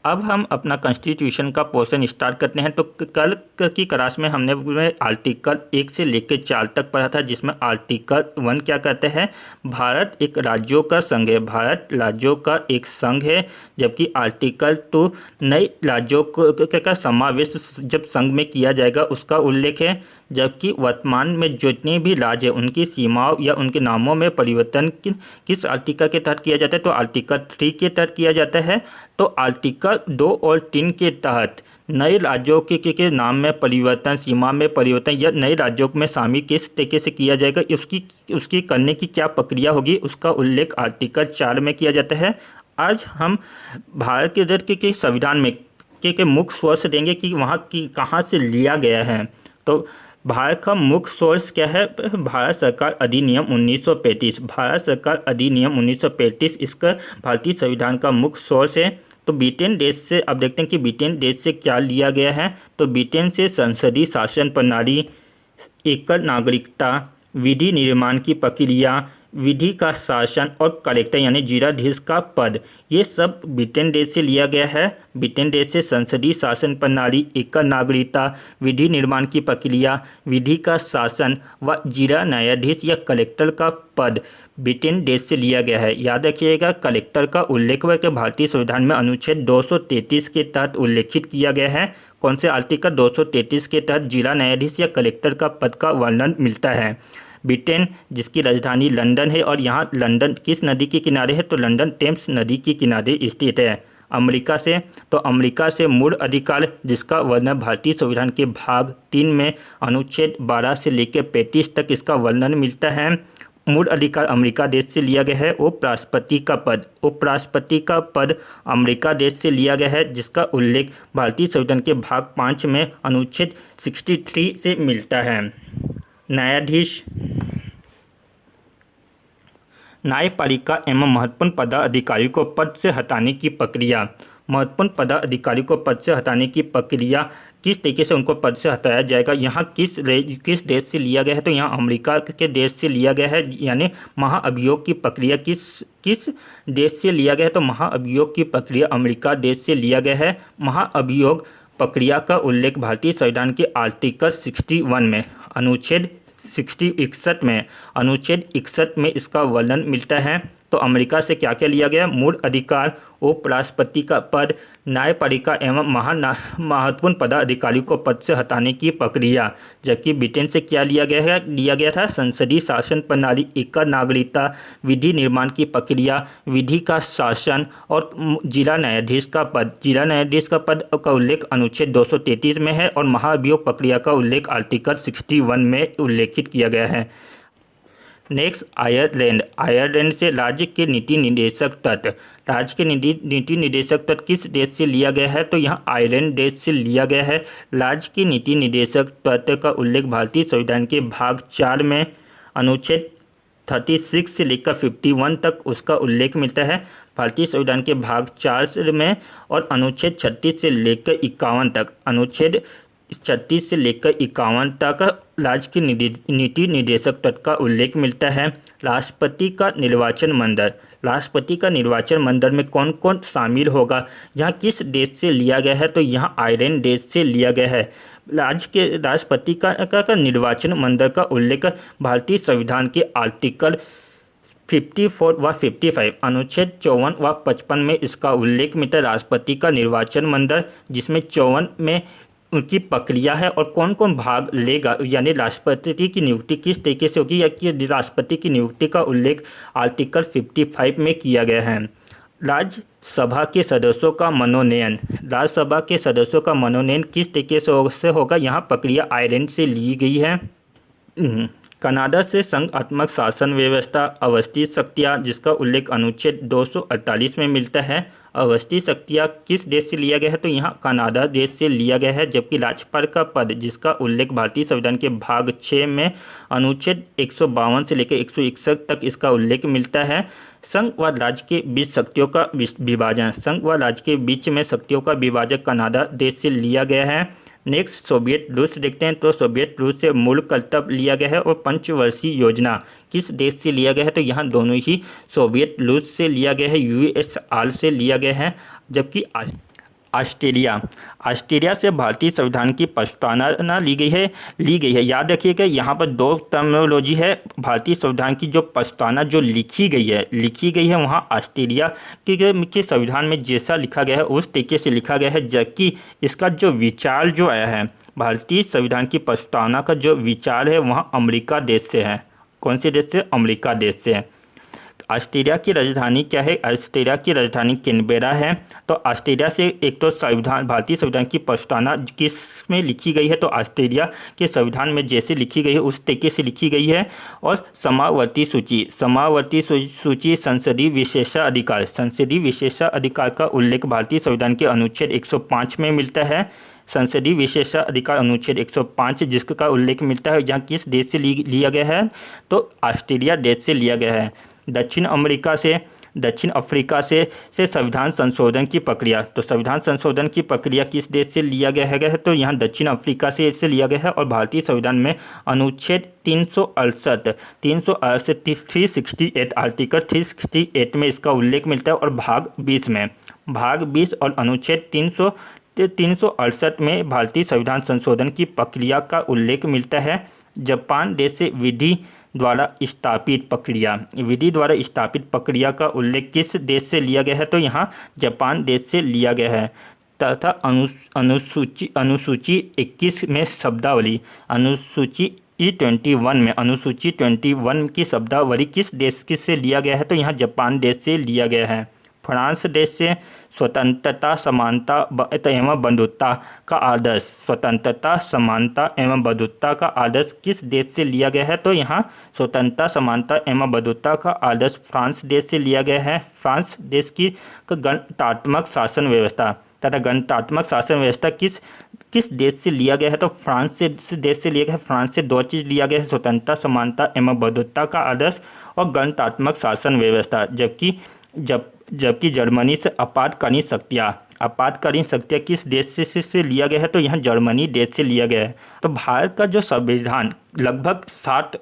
अब हम अपना कॉन्स्टिट्यूशन का पोर्शन स्टार्ट करते हैं। तो कल की क्लास में हमने आर्टिकल 1 से लेकर 4 तक पढ़ा था, जिसमें आर्टिकल 1 क्या कहते हैं, भारत एक राज्यों का संघ है, भारत राज्यों का एक संघ है। जबकि आर्टिकल 2 नए राज्यों का समावेश जब संघ में किया जाएगा उसका उल्लेख है। जबकि वर्तमान में जितने भी राज्य हैं उनकी सीमाओं या उनके नामों में परिवर्तन किस आर्टिकल के तहत किया जाता है, तो आर्टिकल 3 के तहत किया जाता है। तो आर्टिकल 2 और 3 के तहत नए राज्यों के नाम में परिवर्तन, सीमा में परिवर्तन या नए राज्यों में शामिल किस तरीके से किया जाएगा, उसकी करने की क्या प्रक्रिया होगी, उसका उल्लेख आर्टिकल 4 में किया जाता है। आज हम भारत के इधर के संविधान में के मुख्य सोर्स देंगे कि वहाँ की कहाँ से लिया गया है। तो भारत का मुख्य सोर्स क्या है, भारत सरकार अधिनियम 1935। भारत सरकार अधिनियम 1935 इसका भारतीय संविधान का मुख्य सोर्स है। तो ब्रिटेन देश से अब देखते हैं कि ब्रिटेन देश से क्या लिया गया है। तो ब्रिटेन से संसदीय शासन प्रणाली, एकल नागरिकता, विधि निर्माण की प्रक्रिया, विधि का शासन और कलेक्टर यानी जिलाधीश का पद, ये सब ब्रिटेन देश से लिया गया है। ब्रिटेन देश से संसदीय शासन प्रणाली, एकल नागरिकता, विधि निर्माण की प्रक्रिया, विधि का शासन व जिला न्यायाधीश या कलेक्टर का पद ब्रिटेन देश से लिया गया है। याद रखिएगा, कलेक्टर का उल्लेख भारतीय संविधान में अनुच्छेद 233 के तहत उल्लेखित किया गया है। कौन से आर्टिकल 233 के तहत जिला न्यायाधीश या कलेक्टर का पद का वर्णन मिलता है। ब्रिटेन जिसकी राजधानी लंदन है और यहाँ लंदन किस नदी के किनारे है, तो लंदन टेम्स नदी के किनारे स्थित है। अमेरिका से, तो अमेरिका से मूल अधिकार जिसका वर्णन भारतीय संविधान के भाग 3 में अनुच्छेद 12 से लेकर 35 तक इसका वर्णन मिलता है। मूल अधिकार अमेरिका देश से लिया गया है। उपराष्ट्रपति का पद, उपराष्ट्रपति का पद अमेरिका देश से लिया गया है, जिसका उल्लेख भारतीय संविधान के भाग 5 में अनुच्छेद 63 से मिलता है। न्यायाधीश, न्यायपालिका एवं महत्वपूर्ण पदाधिकारी को पद से हटाने की प्रक्रिया। महत्वपूर्ण पदाधिकारी को पद से हटाने की प्रक्रिया, किस तरीके से उनको पद से हटाया जाएगा, यहाँ किस देश से लिया गया है, तो यहाँ अमेरिका के देश से लिया गया है। यानी महाअभियोग की प्रक्रिया किस देश से लिया गया है, तो महाअभियोग की प्रक्रिया अमेरिका देश से लिया गया है। महाअभियोग प्रक्रिया का उल्लेख भारतीय संविधान के आर्टिकल 61 में अनुच्छेद 61 में अनुच्छेद 61 में इसका वर्णन मिलता है। तो अमेरिका से क्या क्या लिया गया, मूल अधिकार, उपराष्ट्रपति का पद, न्यायपालिका एवं महत्वपूर्ण पदाधिकारी को पद से हटाने की प्रक्रिया। जबकि ब्रिटेन से क्या लिया गया था, संसदीय शासन प्रणाली, एकल नागरिकता, विधि निर्माण की प्रक्रिया, विधि का शासन और जिला न्यायाधीश का पद। जिला न्यायाधीश का पद का उल्लेख अनुच्छेद 233 में है और महाअभियोग प्रक्रिया का उल्लेख आर्टिकल 61 में उल्लेखित किया गया है। Next, Ireland. आयरलैंड से राज्य के नीति निर्देशक तत्व, राज्य के नीति निर्देशक तत्व किस देश से लिया गया है, तो यहाँ आयरलैंड देश से लिया गया है। राज्य के नीति निर्देशक तत्व का उल्लेख भारतीय संविधान के भाग 4 में अनुच्छेद 36 से लेकर 51 तक उसका उल्लेख मिलता है। भारतीय संविधान के भाग 4 में और अनुच्छेद 36 से लेकर 51 तक, अनुच्छेद 36 से लेकर 51 तक राज्य की नीति निर्देशक तत्व का उल्लेख मिलता है। राष्ट्रपति का निर्वाचन मंडल, राष्ट्रपति का निर्वाचन मंडल में कौन कौन शामिल होगा, यहाँ किस देश से लिया गया है, तो यहाँ आयरलैंड देश से लिया गया है। राज्य के राष्ट्रपति का निर्वाचन मंडल का उल्लेख भारतीय संविधान के आर्टिकल 54 व 55, अनुच्छेद 54 व 55 में इसका उल्लेख मिलता है। राष्ट्रपति का निर्वाचन मंडल जिसमें 54 में उनकी प्रक्रिया है और कौन कौन भाग लेगा, यानी राष्ट्रपति की नियुक्ति किस तरीके से होगी या कि राष्ट्रपति की नियुक्ति का उल्लेख आर्टिकल 55 में किया गया है। राज्यसभा के सदस्यों का मनोनयन, राज्यसभा के सदस्यों का मनोनयन किस तरीके से होगा, यहाँ प्रक्रिया आयरलैंड से ली गई है। कनाडा से संघात्मक शासन व्यवस्था, अवस्थी शक्तियाँ जिसका उल्लेख अनुच्छेद 248 में मिलता है। अवस्थी शक्तियाँ किस देश से लिया गया है, तो यहाँ कनाडा देश से लिया गया है। जबकि राज्यपाल का पद जिसका उल्लेख भारतीय संविधान के भाग 6 में अनुच्छेद 152 से लेकर 161 तक इसका उल्लेख मिलता है। संघ व राज्य के बीच शक्तियों का विभाजन, संघ व राज्य के बीच में शक्तियों का विभाजन कनाडा देश से लिया गया है। नेक्स्ट, सोवियत रूस देखते हैं। तो सोवियत रूस से मूल कर्तव्य लिया गया है और पंचवर्षीय योजना किस देश से लिया गया है, तो यहाँ दोनों ही सोवियत रूस से लिया गया है, यूएसआर से लिया गया है। जबकि ऑस्ट्रेलिया। ऑस्ट्रेलिया से भारतीय संविधान की प्रस्तावना ली गई है। याद रखिएगा यहाँ पर दो टर्मिनोलॉजी है। भारतीय संविधान की जो प्रस्तावना जो लिखी गई है वहाँ ऑस्ट्रेलिया के संविधान में जैसा लिखा गया है उस तरीके से लिखा गया है, जबकि इसका जो विचार जो आया है भारतीय संविधान की प्रस्तावना का जो विचार है वहाँ अमेरिका देश से है। कौन से देश से? अमेरिका देश से है। ऑस्ट्रेलिया की राजधानी क्या है? ऑस्ट्रेलिया की राजधानी कैनबेरा है। तो ऑस्ट्रेलिया से एक तो संविधान भारतीय संविधान की प्रस्तावना किस में लिखी गई है, तो ऑस्ट्रेलिया के संविधान में जैसे लिखी गई है उस तरीके से लिखी गई है। और समावर्ती सूची संसदीय विशेषाधिकार का उल्लेख भारतीय संविधान के अनुच्छेद 105 में मिलता है। संसदीय विशेषाधिकार अनुच्छेद 105 जिसका उल्लेख मिलता है यहाँ किस देश से लिया गया है, तो ऑस्ट्रेलिया देश से लिया गया है। दक्षिण अफ्रीका से संविधान संशोधन की प्रक्रिया, तो संविधान संशोधन की प्रक्रिया किस देश से लिया गया है, तो यहाँ दक्षिण अफ्रीका से लिया गया है। और भारतीय संविधान में अनुच्छेद 368 368 आर्टिकल 368 में इसका उल्लेख मिलता है। और भाग 20 और अनुच्छेद 368 में भारतीय संविधान संशोधन की प्रक्रिया का उल्लेख मिलता है। जापान देश से विधि द्वारा स्थापित प्रक्रिया का उल्लेख किस देश से लिया गया है, तो यहाँ जापान देश से लिया गया है। तथा अनुसूची 21 में शब्दावली, अनुसूची 21 की शब्दावली किस देश से लिया गया है, तो यहाँ जापान देश से लिया गया है। फ्रांस देश से स्वतंत्रता, समानता एवं बंधुता का आदर्श किस देश से लिया गया है, तो यहाँ स्वतंत्रता, समानता एवं बंधुता का आदर्श फ्रांस देश से लिया गया है। फ्रांस देश की गणतात्मक शासन व्यवस्था किस देश से लिया गया है, तो फ्रांस देश से लिया गया है। फ्रांस से दो चीज़ लिया गया है, स्वतंत्रता, समानता एवं बंधुता का आदर्श और गणतात्मक शासन व्यवस्था। जबकि जर्मनी से आपातकालीन शक्तियाँ किस देश से लिया गया है, तो यहाँ जर्मनी देश से लिया गया है। तो भारत का जो संविधान लगभग 60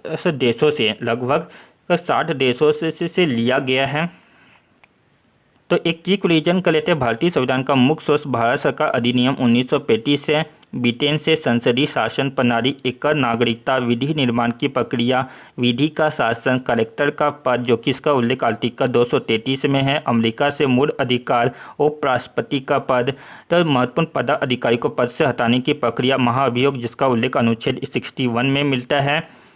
देशों से लिया गया है। तो एक क्विक रिवीजन कर लेते हैं। भारतीय संविधान का मुख्य सोर्स भारत सरकार अधिनियम 1935 से, ब्रिटेन से संसदीय शासन प्रणाली, एकल नागरिकता, विधि निर्माण की प्रक्रिया, विधि का शासन, कलेक्टर का पद जो कि इसका उल्लेख आर्टिकल 233 में है, अमेरिका से मूल अधिकार, उपराष्ट्रपति का पद, तो महत्वपूर्ण पदाधिकारी को पद से हटाने की प्रक्रिया, महाभियोग जिसका उल्लेख अनुच्छेद 61 में मिलता है,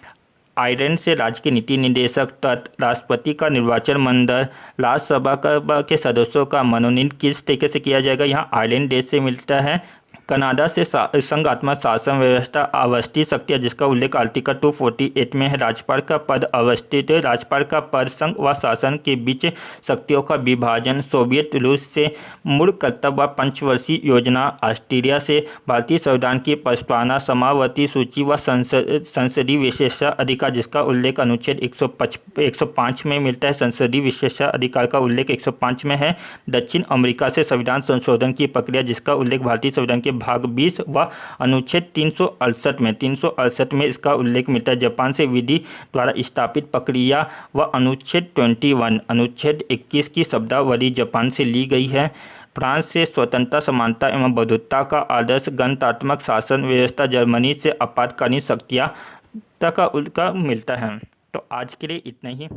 आयरलैंड से राज्य के नीति निर्देशक तत्व, राष्ट्रपति का निर्वाचन मंडल, राज्यसभा के सदस्यों का मनोनयन किस तरीके से किया जाएगा, यहाँ आयरलैंड देश से मिलता है। कनाडा से संघात्मक शासन व्यवस्था, अवस्थित शक्तियाँ जिसका उल्लेख आर्टिकल 248 में है, राज्यपाल का पद अवस्थित, राज्यपाल का पद संघ व शासन के बीच शक्तियों का विभाजन, सोवियत रूस से मूल कर्तव्य व पंचवर्षीय योजना, ऑस्ट्रेलिया से भारतीय संविधान की प्रस्तावना, समावर्ती सूची व संसदीय विशेषाधिकार जिसका उल्लेख अनुच्छेद 105 में मिलता है, संसदीय विशेषाधिकार का उल्लेख 105 में है। दक्षिण अमेरिका से संविधान संशोधन की प्रक्रिया जिसका उल्लेख भारतीय संविधान के भाग 20 व अनुच्छेद 368 में इसका उल्लेख मिलता है। जापान से विधि द्वारा स्थापित प्रक्रिया व अनुच्छेद 21 की शब्दावली जापान से ली गई है। फ्रांस से स्वतंत्रता, समानता एवं बंधुता का आदर्श, गणतात्मक शासन व्यवस्था, जर्मनी से आपातकालीन शक्तियाँ का मिलता है। तो आज के लिए इतना ही।